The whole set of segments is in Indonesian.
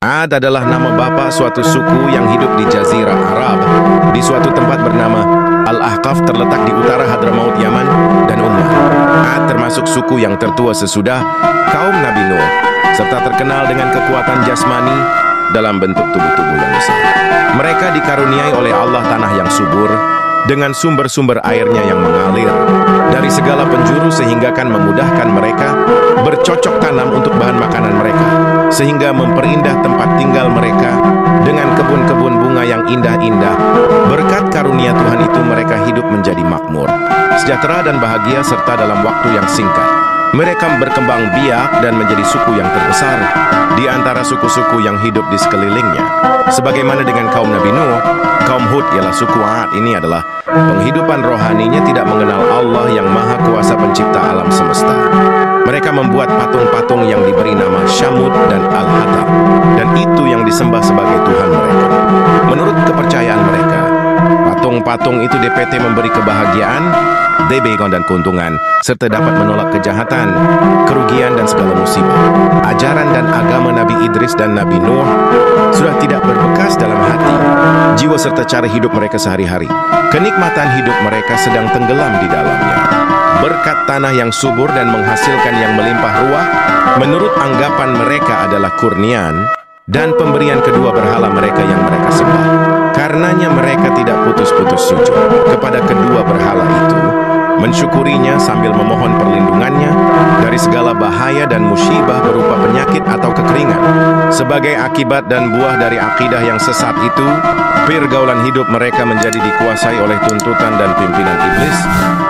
Ad adalah nama bapa suatu suku yang hidup di Jazirah Arab, di suatu tempat bernama Al-Ahqaf terletak di utara Hadramaut Yaman dan Ummah. Ad termasuk suku yang tertua sesudah kaum Nabi Nuh, serta terkenal dengan kekuatan jasmani dalam bentuk tubuh-tubuh yang besar. Mereka dikaruniai oleh Allah tanah yang subur, dengan sumber-sumber airnya yang mengalir dari segala penjuru sehingga kan memudahkan mereka bercocok tanam untuk bahan makanan mereka, sehingga memperindah tempat tinggal mereka dengan kebun-kebun bunga yang indah-indah. Berkat karunia Tuhan itu mereka hidup menjadi makmur, sejahtera dan bahagia serta dalam waktu yang singkat. Mereka berkembang biak dan menjadi suku yang terbesar di antara suku-suku yang hidup di sekelilingnya. Sebagaimana dengan kaum Nabi Nuh, kaum Hud ialah suku Ad ini adalah penghidupan rohaninya tidak mengenal Allah yang Maha Kuasa Pencipta alam semesta. Mereka membuat patung-patung yang diberi nama Syamud dan Al-Hatar, dan itu yang disembah sebagai Tuhan mereka. Menurut kepercayaan mereka, patung-patung itu DPT memberi kebahagiaan, debegon dan keuntungan, serta dapat menolak kejahatan, kerugian dan segala musibah. Ajaran dan agama Nabi Idris dan Nabi Nuh sudah tidak berbekas dalam hati, jiwa serta cara hidup mereka sehari-hari. Kenikmatan hidup mereka sedang tenggelam di dalamnya. Berkat tanah yang subur dan menghasilkan yang melimpah ruah, menurut anggapan mereka adalah kurnian dan pemberian kedua berhala mereka yang mereka sembah. Karenanya mereka tidak putus-putus sujud kepada kedua berhala itu, mensyukurinya sambil memohon perlindungannya dari segala bahaya dan musibah berupa penyakit atau kekeringan. Sebagai akibat dan buah dari akidah yang sesat itu, pergaulan hidup mereka menjadi dikuasai oleh tuntutan dan pimpinan iblis,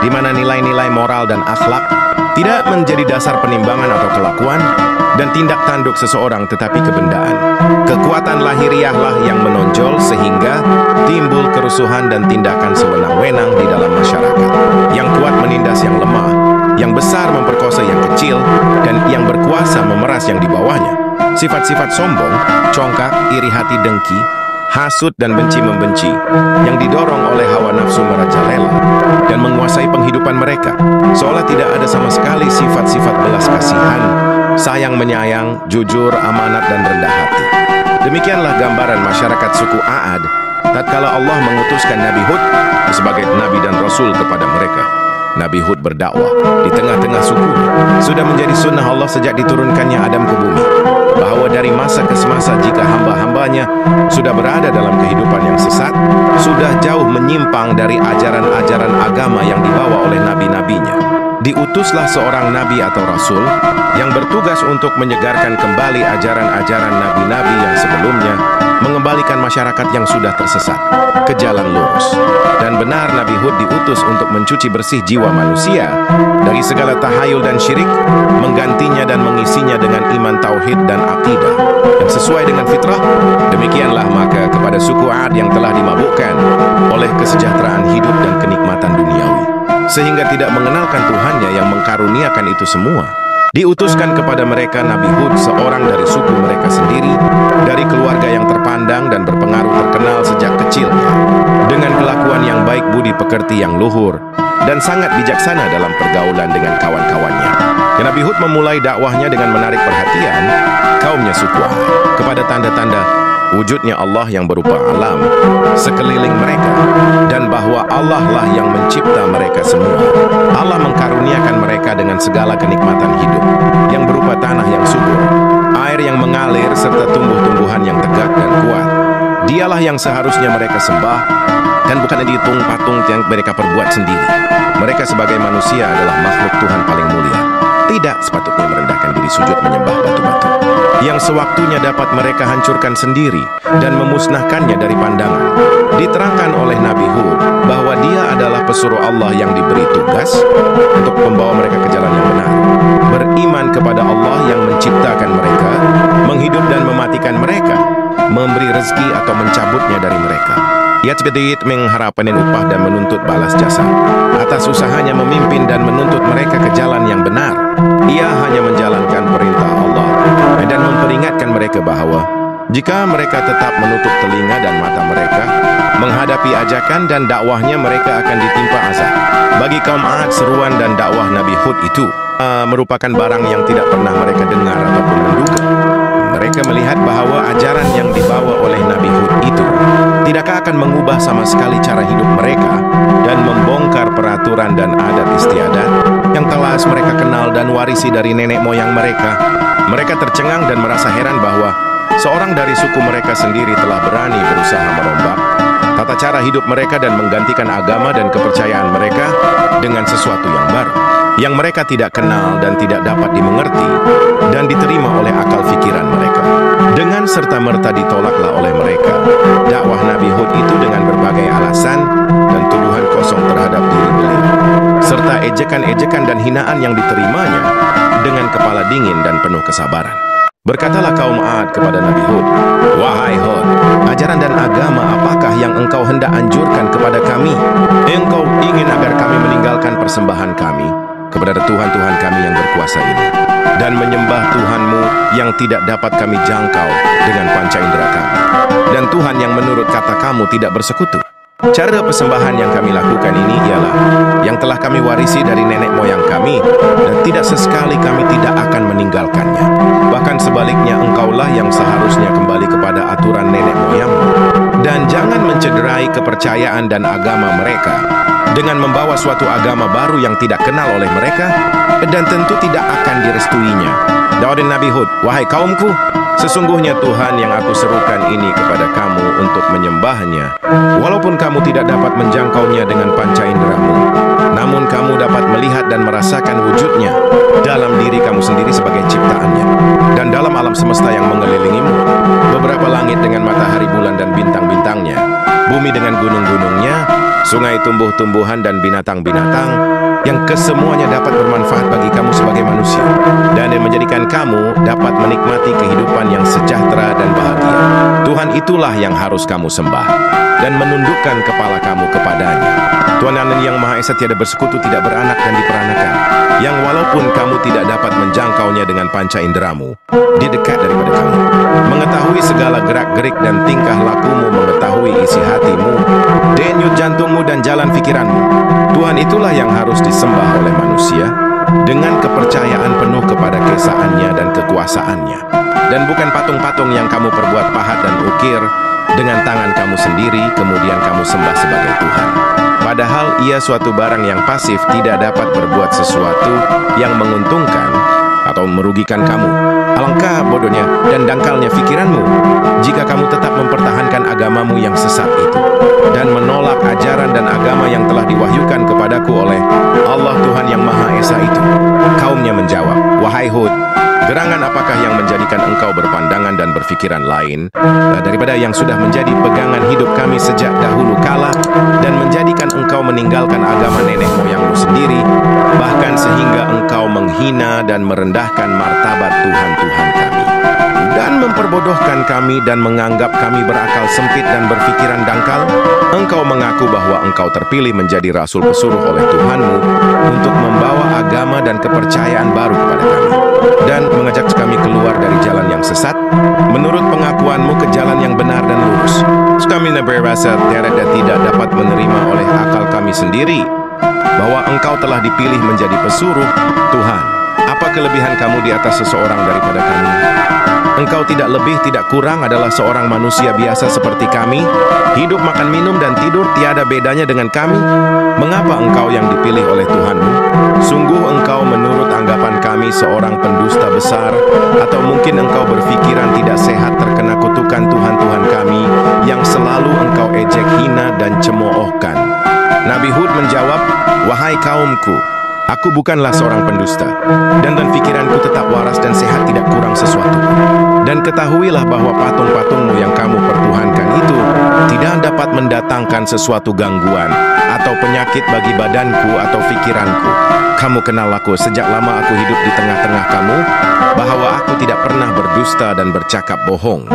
di mana nilai-nilai moral dan akhlak tidak menjadi dasar penimbangan atau kelakuan dan tindak tanduk seseorang, tetapi kebendaan. Kekuatan lahiriahlah yang menonjol sehingga timbul kerusuhan dan tindakan sewenang-wenang di dalam masyarakat. Yang kuat menindas yang lemah, yang besar memperkosa yang kecil, dan yang berkuasa memeras yang di bawahnya. Sifat-sifat sombong, congkak, iri hati, dengki, hasut dan benci-membenci yang didorong oleh hawa nafsu merajalela dan menguasai penghidupan mereka, seolah tidak ada sama sekali sifat-sifat belas kasihan, sayang menyayang, jujur, amanat dan rendah hati. Demikianlah gambaran masyarakat suku Ad tatkala Allah mengutuskan Nabi Hud sebagai nabi dan rasul kepada mereka. Nabi Hud berdakwah di tengah-tengah sukunya. Sudah menjadi sunnah Allah sejak diturunkannya Adam ke bumi, bahwa dari masa ke semasa jika hamba-hambanya sudah berada dalam kehidupan yang sesat, sudah jauh menyimpang dari ajaran-ajaran agama yang dibawa oleh nabi-nabinya, diutuslah seorang nabi atau rasul yang bertugas untuk menyegarkan kembali ajaran-ajaran nabi-nabi yang sebelumnya, mengembalikan masyarakat yang sudah tersesat ke jalan lurus. Dan benar Nabi Hud diutus untuk mencuci bersih jiwa manusia dari segala tahayul dan syirik, menggantinya dan mengisinya dengan iman tauhid dan akidah yang sesuai dengan fitrah. Demikianlah maka kepada suku Ad yang telah dimabukkan oleh kesejahteraan hidup dan kenikmatan duniawi, sehingga tidak mengenalkan Tuhannya yang mengkaruniakan itu semua, diutuskan kepada mereka Nabi Hud, seorang dari suku mereka sendiri, dari keluarga yang terpandang dan berpengaruh terkenal sejak kecilnya, dengan kelakuan yang baik, budi pekerti yang luhur, dan sangat bijaksana dalam pergaulan dengan kawan-kawannya. Dan Nabi Hud memulai dakwahnya dengan menarik perhatian kaumnya suku Ad kepada tanda-tanda wujudnya Allah yang berupa alam sekeliling mereka, dan bahwa Allah lah yang mencipta mereka semua. Allah mengkaruniakan mereka dengan segala kenikmatan hidup yang berupa tanah yang subur, air yang mengalir, serta tumbuh-tumbuhan yang tegak dan kuat. Dialah yang seharusnya mereka sembah, dan bukan patung yang mereka perbuat sendiri. Mereka sebagai manusia adalah makhluk Tuhan paling mulia. Tidak sepatutnya merendahkan diri sujud menyembah batu-batu yang sewaktunya dapat mereka hancurkan sendiri dan memusnahkannya dari pandangan. Diterangkan oleh Nabi Hud bahwa dia adalah pesuruh Allah yang diberi tugas untuk membawa mereka ke jalan yang benar, beriman kepada Allah yang menciptakan mereka, menghidup dan mematikan mereka, memberi rezeki atau mencabutnya dari mereka. Ia tidak mengharapkan upah dan menuntut balas jasa atas usahanya memimpin dan menuntut mereka ke jalan yang benar. Ia hanya menjalankan perintah Allah dan memperingatkan mereka bahwa jika mereka tetap menutup telinga dan mata mereka menghadapi ajakan dan dakwahnya, mereka akan ditimpa azab. Bagi kaum Ad, seruan dan dakwah Nabi Hud itu merupakan barang yang tidak pernah mereka dengar ataupun menduga. mereka melihat bahwa ajaran yang dibawa oleh Nabi Hud itu tidakkah akan mengubah sama sekali cara hidup mereka dan membongkar peraturan dan adat istiadat yang telah mereka kenal dan warisi dari nenek moyang mereka. Mereka tercengang dan merasa heran bahwa seorang dari suku mereka sendiri telah berani berusaha merombak tata cara hidup mereka dan menggantikan agama dan kepercayaan mereka dengan sesuatu yang baru, yang mereka tidak kenal dan tidak dapat dimengerti dan diterima oleh akal fikiran mereka. Dengan serta-merta ditolaklah oleh mereka dakwah Nabi Hud itu dengan berbagai alasan dan tuduhan kosong terhadap diri beliau, serta ejekan-ejekan dan hinaan yang diterimanya dengan kepala dingin dan penuh kesabaran. Berkatalah kaum Ad kepada Nabi Hud, "Wahai Hud, ajaran dan agama apakah yang engkau hendak anjurkan kepada kami? Engkau ingin agar kami meninggalkan persembahan kami kepada Tuhan-Tuhan kami yang berkuasa ini, dan menyembah Tuhanmu yang tidak dapat kami jangkau dengan panca indera kami, dan Tuhan yang menurut kata kamu tidak bersekutu. Cara persembahan yang kami lakukan ini ialah yang telah kami warisi dari nenek moyang kami, dan tidak sesekali kami tidak akan meninggalkannya. Bahkan sebaliknya, engkaulah yang seharusnya kembali kepada aturan nenek moyangmu, dan jangan mencederai kepercayaan dan agama mereka dengan membawa suatu agama baru yang tidak kenal oleh mereka dan tentu tidak akan direstuinya." Dakwah Nabi Hud, "Wahai kaumku, sesungguhnya Tuhan yang aku serukan ini kepada kamu untuk menyembahnya, walaupun kamu tidak dapat menjangkaunya dengan panca inderamu, namun kamu dapat melihat dan merasakan wujudnya dalam diri kamu sendiri sebagai ciptaannya, dan dalam alam semesta yang mengelilingimu, beberapa langit dengan matahari, bulan dan bintang-bintangnya, bumi dengan gunung-gunungnya, sungai, tumbuh-tumbuhan dan binatang-binatang, yang kesemuanya dapat bermanfaat bagi kamu sebagai manusia, dan yang menjadikan kamu dapat menikmati kehidupan yang sejahtera dan bahagia. Tuhan itulah yang harus kamu sembah dan menundukkan kepala kamu kepadanya. Tuhan yang Maha Esa, tiada bersekutu, tidak beranak dan diperanakan, yang walaupun kamu tidak dapat menjangkaunya dengan panca inderamu, dia dekat daripada kamu, mengetahui segala gerak-gerik dan tingkah lakumu, mengetahui isi hatimu, denyut jantungmu dan jalan pikiranmu. Tuhan itulah yang harus disembah oleh manusia dengan kepercayaan penuh kepada keesaannya dan kekuasaannya, dan bukan patung-patung yang kamu perbuat pahat dan ukir dengan tangan kamu sendiri kemudian kamu sembah sebagai Tuhan. Padahal ia suatu barang yang pasif, tidak dapat berbuat sesuatu yang menguntungkan atau merugikan kamu. Alangkah bodohnya dan dangkalnya pikiranmu jika kamu tetap mempertahankan agamamu yang sesat itu dan menolak ajaran dan agama yang telah diwahyukan kepadaku oleh Allah Tuhan yang Maha Esa itu." Kaumnya menjawab, "Wahai Hud, gerangan apakah yang menjadikan engkau berpandangan dan berfikiran lain daripada yang sudah menjadi pegangan hidup kami sejak dahulu kala, dan menjadikan engkau meninggalkan agama nenek moyangmu sendiri, bahkan sehingga engkau menghina dan merendahkan martabat Tuhan-Tuhan kami, dan memperbodohkan kami dan menganggap kami berakal sempit dan berfikiran dangkal? Engkau mengaku bahwa engkau terpilih menjadi rasul pesuruh oleh Tuhanmu untuk membawa agama dan kepercayaan baru kepada kami, dan mengajak kami keluar dari jalan yang sesat menurut pengakuanmu ke jalan yang benar dan lurus. Kami berasa tidak dapat menerima oleh akal kami sendiri bahwa engkau telah dipilih menjadi pesuruh Tuhan. Apa kelebihan kamu di atas seseorang daripada kami? Engkau tidak lebih tidak kurang adalah seorang manusia biasa seperti kami, hidup, makan, minum, dan tidur tiada bedanya dengan kami. Mengapa engkau yang dipilih oleh Tuhanmu? Sungguh engkau menurut anggapan kami seorang pendusta besar, atau mungkin engkau berfikiran tidak sehat terkena kutukan Tuhan-Tuhan kami yang selalu engkau ejek, hina, dan cemoohkan." Nabi Hud menjawab, "Wahai kaumku, aku bukanlah seorang pendusta, dan pikiranku tetap waras dan sehat, tidak kurang sesuatu. Dan ketahuilah bahwa patung-patungmu yang kamu pertuhankan itu tidak dapat mendatangkan sesuatu gangguan atau penyakit bagi badanku atau pikiranku. Kamu kenal aku sejak lama aku hidup di tengah-tengah kamu, bahwa aku tidak pernah berdusta dan bercakap bohong.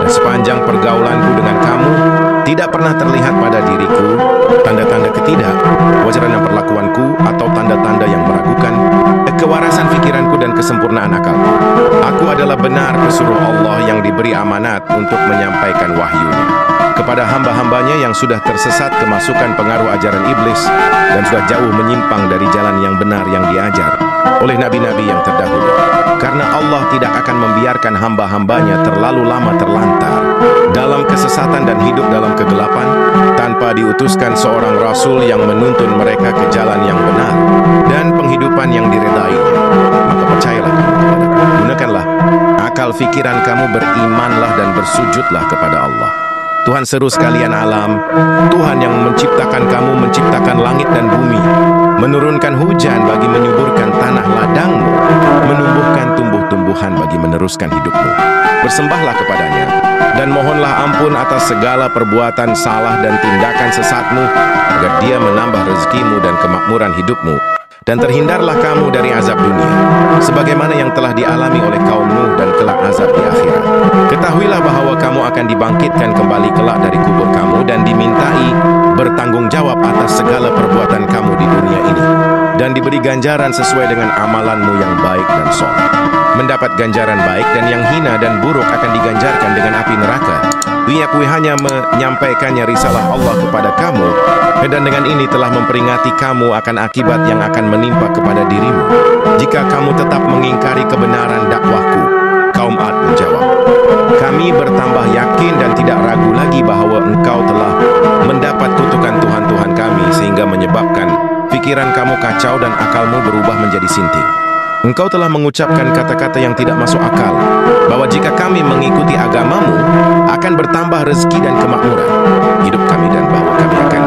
Dan sepanjang pergaulanku dengan kamu, tidak pernah terlihat pada diriku tanda-tanda ketidakwajaran dan perlakuanku atau tanda-tanda yang meragukan kewarasan pikiranku dan kesempurnaan akalku. Aku adalah benar pesuruh Allah yang diberi amanat untuk menyampaikan wahyunya kepada hamba-hambanya yang sudah tersesat kemasukan pengaruh ajaran iblis dan sudah jauh menyimpang dari jalan yang benar yang diajar oleh nabi-nabi yang terdahulu. Karena Allah Allah tidak akan membiarkan hamba-hambanya terlalu lama terlantar dalam kesesatan dan hidup dalam kegelapan tanpa diutuskan seorang rasul yang menuntun mereka ke jalan yang benar dan penghidupan yang diredainya. Maka percayalah kamu kepadaku. Gunakanlah akal fikiran kamu, berimanlah dan bersujudlah kepada Allah. Tuhan seru sekalian alam, Tuhan yang menciptakan kamu, menciptakan langit dan bumi, menurunkan hujan bagi menyuburkan tanah ladangmu, menumbuhkan tumbuh-tumbuhan bagi meneruskan hidupmu. Bersembahlah kepadanya dan mohonlah ampun atas segala perbuatan salah dan tindakan sesatmu, agar Dia menambah rezekimu dan kemakmuran hidupmu, dan terhindarlah kamu dari azab dunia, sebagaimana yang telah dialami oleh kaum Nuh dan kelak azab di akhirat. Ketahuilah bahwa kamu akan dibangkitkan kembali kelak dari kubur kamu dan dimintai bertanggung jawab atas segala perbuatan kamu di dunia ini, dan diberi ganjaran sesuai dengan amalanmu yang baik dan soleh. Mendapat ganjaran baik dan yang hina dan buruk akan diganjarkan dengan api neraka. Aku hanya menyampaikannya risalah Allah kepada kamu, dan dengan ini telah memperingatkan kamu akan akibat yang akan menimpa kepada dirimu jika kamu tetap mengingkari kebenaran dakwahku. Kaum Ad menjawab, kami bertambah yakin dan tidak ragu lagi bahwa engkau telah mendapat kutukan Tuhan-Tuhan kami, sehingga menyebabkan pikiran kamu kacau dan akalmu berubah menjadi sinting. Engkau telah mengucapkan kata-kata yang tidak masuk akal, bahwa jika kami mengikuti agamamu, akan bertambah rezeki dan kemakmuran hidup kami, dan bahwa kami akan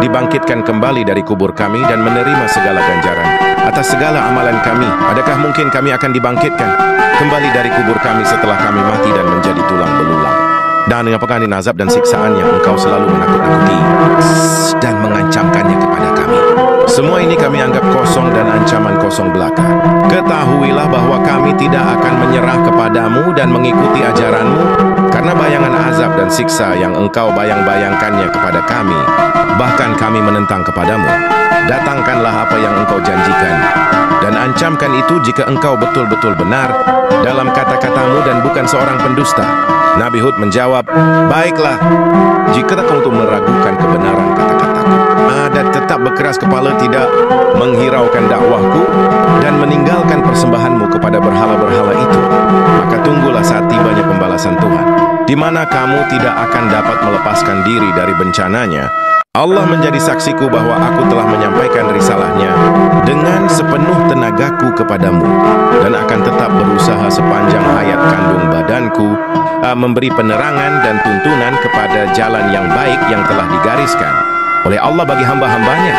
dibangkitkan kembali dari kubur kami dan menerima segala ganjaran atas segala amalan kami. Adakah mungkin kami akan dibangkitkan kembali dari kubur kami setelah kami mati dan menjadi tulang belulang? Dan apakah ini azab dan siksaan yang engkau selalu menakut-nakuti dan mengancamkannya kepada kami? Semua ini kami anggap kosong dan ancaman kosong belaka. Ketahuilah bahwa kami tidak akan menyerah kepadamu dan mengikuti ajaranmu, karena bayangan azab dan siksa yang engkau bayang-bayangkannya kepada kami, bahkan kami menentang kepadamu. Datangkanlah apa yang engkau janjikan, dan ancamkan itu jika engkau betul-betul benar dalam kata-katamu dan bukan seorang pendusta. Nabi Hud menjawab, baiklah, jika engkau meragukan kebenaran kata-kataku dan tetap berkeras kepala tidak menghiraukan dakwahku dan meninggalkan persembahanmu kepada berhala-berhala itu, maka tunggulah saat tibanya pembalasan Tuhan, di mana kamu tidak akan dapat melepaskan diri dari bencananya. Allah menjadi saksiku bahwa aku telah menyampaikan risalahnya dengan sepenuh tenagaku kepadamu, dan akan tetap berusaha sepanjang hayat kandung badanku, memberi penerangan dan tuntunan kepada jalan yang baik yang telah digariskan oleh Allah bagi hamba-hambanya.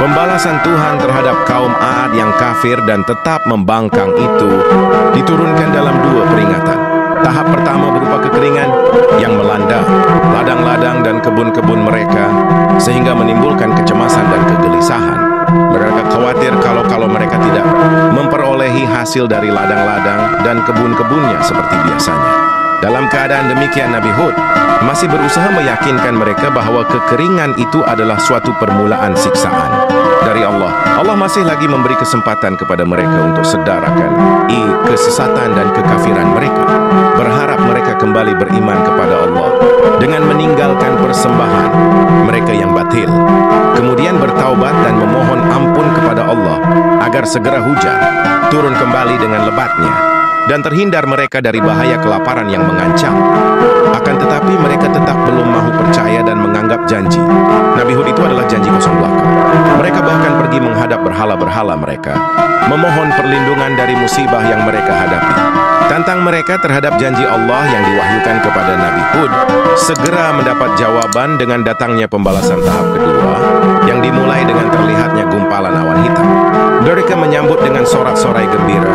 Pembalasan Tuhan terhadap kaum Ad yang kafir dan tetap membangkang itu diturunkan dalam dua peringatan. Tahap pertama berupa kekeringan yang melanda ladang-ladang dan kebun-kebun mereka, sehingga menimbulkan kecemasan dan kegelisahan. Mereka khawatir kalau mereka tidak memperolehi hasil dari ladang-ladang dan kebun-kebunnya seperti biasanya. Dalam keadaan demikian, Nabi Hud masih berusaha meyakinkan mereka bahwa kekeringan itu adalah suatu permulaan siksaan dari Allah. Allah masih lagi memberi kesempatan kepada mereka untuk sedar akan kesesatan dan kekafiran mereka, berharap mereka kembali beriman kepada Allah dengan meninggalkan persembahan mereka yang batil, kemudian bertaubat dan memohon ampun kepada Allah agar segera hujan turun kembali dengan lebatnya dan terhindar mereka dari bahaya kelaparan yang mengancam. Akan tetapi mereka tetap belum mahu percaya dan menganggap janji Nabi Hud itu adalah janji kosong belaka. Mereka bahkan pergi menghadap berhala-berhala mereka, memohon perlindungan dari musibah yang mereka hadapi. Tantang mereka terhadap janji Allah yang diwahyukan kepada Nabi Hud segera mendapat jawaban dengan datangnya pembalasan tahap kedua yang dimulai dengan terlihatnya gumpalan awan hitam. Mereka menyambut dengan sorak-sorai gembira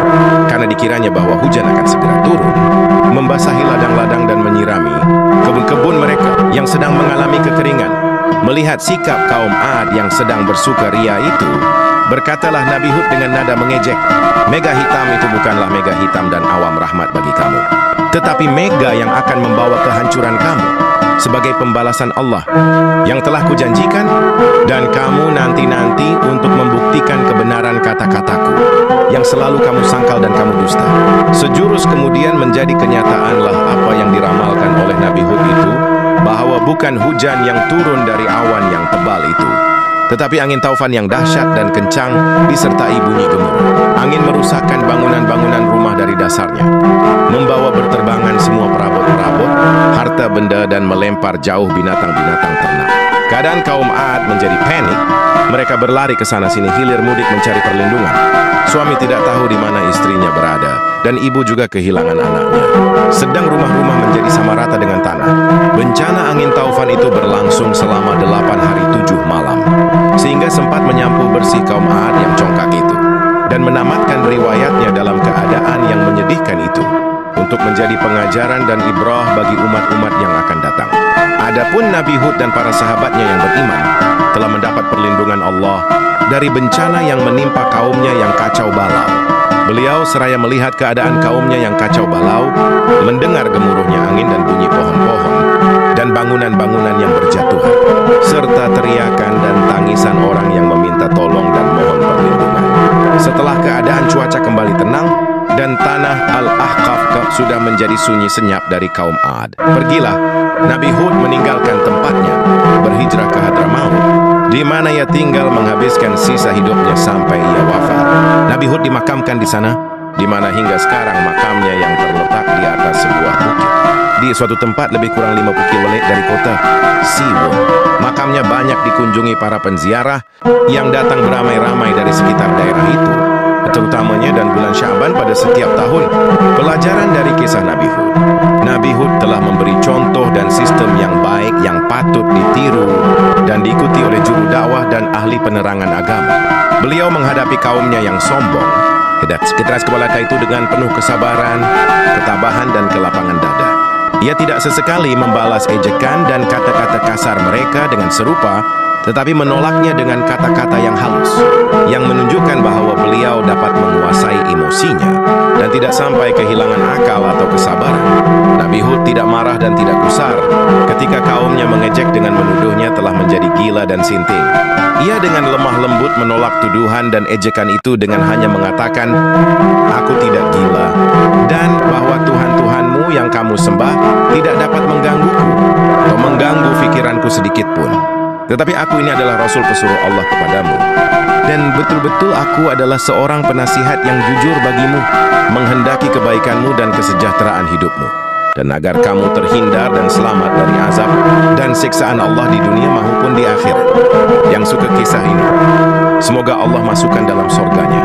karena dikiranya bahwa hujan akan segera turun, membasahi ladang-ladang dan menyirami kebun-kebun mereka yang sedang mengalami kekeringan. Melihat sikap kaum Ad yang sedang bersukaria itu, berkatalah Nabi Hud dengan nada mengejek, mega hitam itu bukanlah mega hitam dan awam rahmat bagi kamu, tetapi mega yang akan membawa kehancuran kamu sebagai pembalasan Allah yang telah kujanjikan, dan kamu nanti-nanti untuk membuktikan kebenaran kata-kataku yang selalu kamu sangkal dan kamu dusta. Sejurus kemudian menjadi kenyataanlah apa yang diramalkan oleh Nabi Hud itu, bahwa bukan hujan yang turun dari awan yang tebal itu, tetapi angin taufan yang dahsyat dan kencang disertai bunyi gemuruh. Angin merusakkan bangunan-bangunan rumah dari dasar dasarnya, membawa berterbangan semua perabot-perabot, harta benda dan melempar jauh binatang-binatang ternak. Keadaan kaum Ad menjadi panik. Mereka berlari ke sana-sini hilir mudik mencari perlindungan. Suami tidak tahu di mana istrinya berada, dan ibu juga kehilangan anaknya. Sedang rumah-rumah menjadi sama rata dengan tanah. Bencana angin taufan itu berlangsung selama 8 hari 7 malam, sehingga sempat menyapu bersih kaum Ad yang congkak itu, dan menamatkan riwayatnya dalam keadaan yang menyedihkan itu, untuk menjadi pengajaran dan ibrah bagi umat-umat yang akan datang. Adapun Nabi Hud dan para sahabatnya yang beriman telah mendapat perlindungan Allah dari bencana yang menimpa kaumnya yang kacau balau. Beliau seraya melihat keadaan kaumnya yang kacau balau, mendengar gemuruhnya angin dan bunyi pohon-pohon, dan bangunan-bangunan yang berjatuhan, serta teriakan dan tangisan orang yang meminta tolong dan mohon perlindungan. Setelah keadaan cuaca kembali tenang, dan tanah Al-Ahqaf sudah menjadi sunyi senyap dari kaum Ad, pergilah Nabi Hud meninggalkan tempatnya, berhijrah ke Hadramaut, di mana ia tinggal menghabiskan sisa hidupnya sampai ia wafat. Nabi Hud dimakamkan di sana, di mana hingga sekarang makamnya yang terletak di atas sebuah bukit, di suatu tempat lebih kurang 50 km dari kota Siwon. Makamnya banyak dikunjungi para penziarah yang datang beramai-ramai dari sekitar daerah itu, terutamanya dan bulan Sya'ban pada setiap tahun. Pelajaran dari kisah Nabi Hud. Nabi Hud telah memberi contoh dan sistem yang baik yang patut ditiru dan diikuti oleh juru dakwah dan ahli penerangan agama. Beliau menghadapi kaumnya yang sombong, keras kepala itu dengan penuh kesabaran, ketabahan dan kelapangan dada. Ia tidak sesekali membalas ejekan dan kata-kata kasar mereka dengan serupa, tetapi menolaknya dengan kata-kata yang halus, yang menunjukkan bahwa beliau dapat menguasai emosinya dan tidak sampai kehilangan akal atau kesabaran. Nabi Hud tidak marah dan tidak gusar ketika kaumnya mengejek dengan menuduhnya telah menjadi gila dan sinting. Ia dengan lemah lembut menolak tuduhan dan ejekan itu dengan hanya mengatakan, "Aku tidak gila, dan bahwa Tuhan-Tuhanmu yang kamu sembah tidak dapat menggangguku atau mengganggu pikiranku sedikit pun. Tetapi aku ini adalah Rasul pesuruh Allah kepadamu, dan betul-betul aku adalah seorang penasihat yang jujur bagimu, menghendaki kebaikanmu dan kesejahteraan hidupmu, dan agar kamu terhindar dan selamat dari azab dan siksaan Allah di dunia maupun di akhirat." Yang suka kisah ini, semoga Allah masukkan dalam surganya.